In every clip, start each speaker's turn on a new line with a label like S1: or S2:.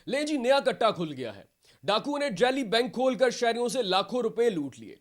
S1: ले जी, नया कट्टा खुल गया है। डाकुओं ने जाली बैंक खोलकर शहरियों से लाखों रुपए लूट लिए।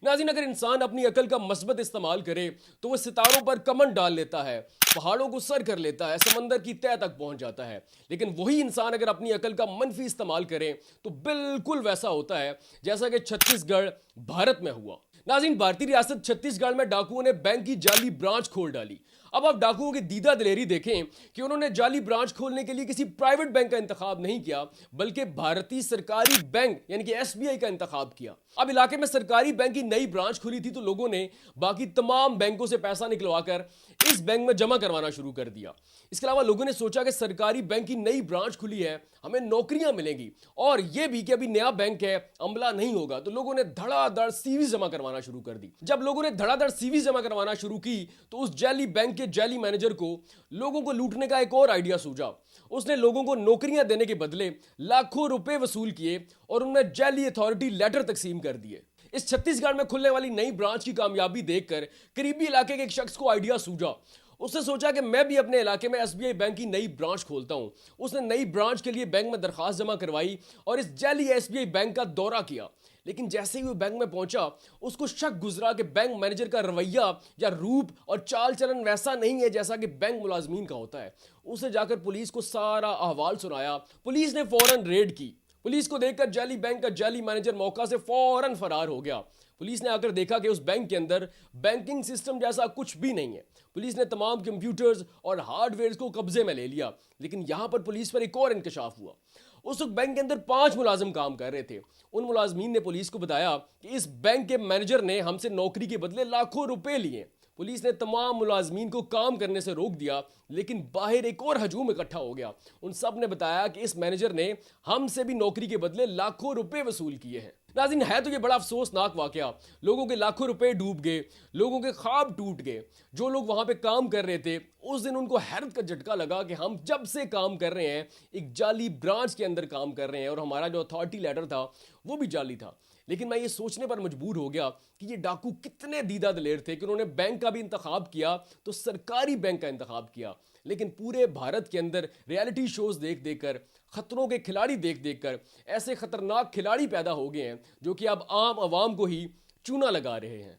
S1: नाज़रीन, अगर इंसान अपनी अकल का मस्बत इस्तेमाल करे तो वह सितारों पर कमंड डाल लेता है, पहाड़ों को सर कर लेता है, समंदर की तह तक पहुंच जाता है। लेकिन वही इंसान अगर अपनी अकल का मनफी इस्तेमाल करे तो बिल्कुल वैसा होता है जैसा कि छत्तीसगढ़ भारत में हुआ। नाज़रीन, भारतीय रियासत छत्तीसगढ़ में डाकुओं ने बैंक की जाली ब्रांच खोल डाली। अब आप डाकुओं की दीदा दिलेरी देखें कि उन्होंने जाली ब्रांच खोलने के लिए किसी प्राइवेट बैंक का इंतखाब नहीं किया, बल्कि भारतीय सरकारी बैंक यानी कि एसबीआई का इंतखाब किया। अब इलाके में सरकारी बैंक की नई ब्रांच खुली थी तो लोगों ने बाकी तमाम बैंकों से पैसा निकलवाकर इस बैंक में जमा करवाना शुरू कर दिया। इसके अलावा लोगों ने सोचा कि सरकारी बैंक की नई ब्रांच खुली है, हमें नौकरियां मिलेंगी, और यह भी कि अभी नया बैंक है, अमला नहीं होगा, तो लोगों ने धड़ाधड़ सीवी जमा करवाना शुरू कर दी। जब लोगों ने धड़ाधड़ सीवी जमा करवाना शुरू की तो उस जाली बैंक के जाली मैनेजर को लोगों को लूटने का एक और आइडिया सूझा। उसने लोगों को नौकरियां देने के बदले लाखों रुपए वसूल किए और उनमें जाली अथॉरिटी लेटर तकसीम कर दिए। इस छत्तीसगढ़ में खुलने वाली नई ब्रांच की कामयाबी देखकर करीबी इलाके के एक शख्स को आइडिया सूझा। उसने सोचा कि मैं भी अपने इलाके में एसबीआई बैंक की नई ब्रांच खोलता हूं। उसने नई ब्रांच के लिए बैंक में दरखास्त जमा करवाई और इस जाली एसबीआई बैंक का दौरा किया। लेकिन जैसे ही वो बैंक में पहुंचा, उसको शक गुजरा कि बैंक मैनेजर का रवैया या रूप और चाल चलन वैसा नहीं है जैसा कि बैंक मुलाजमीन का होता है। उसे जाकर पुलिस को सारा अहवाल सुनाया। पुलिस ने फौरन रेड की। पुलिस को देखकर जाली बैंक का जाली मैनेजर मौका से फौरन फरार हो गया। पुलिस ने आकर देखा कि उस बैंक के अंदर बैंकिंग सिस्टम जैसा कुछ भी नहीं है। पुलिस ने तमाम कंप्यूटर्स और हार्डवेयर को कब्जे में ले लिया। लेकिन यहां पर पुलिस पर एक और इंकशाफ हुआ। उस वक्त बैंक के अंदर 5 मुलाजिम काम कर रहे थे। उन मुलाजमीन ने पुलिस को बताया कि इस बैंक के मैनेजर ने हमसे नौकरी के बदले लाखों रुपए लिए। पुलिस ने तमाम मुलाजमीन को काम करने से रोक दिया, लेकिन बाहर एक और हजूम इकट्ठा हो गया। उन सब ने बताया कि इस मैनेजर ने हमसे भी नौकरी के बदले लाखों रुपए वसूल किए हैं। नाज़रीन, है तो ये बड़ा अफसोसनाक वाकया। लोगों के लाखों रुपए डूब गए, लोगों के ख्वाब टूट गए। जो लोग वहां पे काम कर रहे थे, उस दिन उनको हैरत का झटका लगा कि हम जब से काम कर रहे हैं एक जाली ब्रांच के अंदर काम कर रहे हैं और हमारा जो अथॉरिटी लेटर था वो भी जाली था। लेकिन मैं ये सोचने पर मजबूर हो गया कि ये डाकू कितने दीदा दिलेर थे कि उन्होंने बैंक का भी इंतखाब किया तो सरकारी बैंक का इंतखाब किया। लेकिन पूरे भारत के अंदर रियलिटी शोज देख देखकर, खतरों के खिलाड़ी देख देखकर ऐसे खतरनाक खिलाड़ी पैदा हो गए हैं जो कि अब आम आवाम को ही चूना लगा रहे हैं।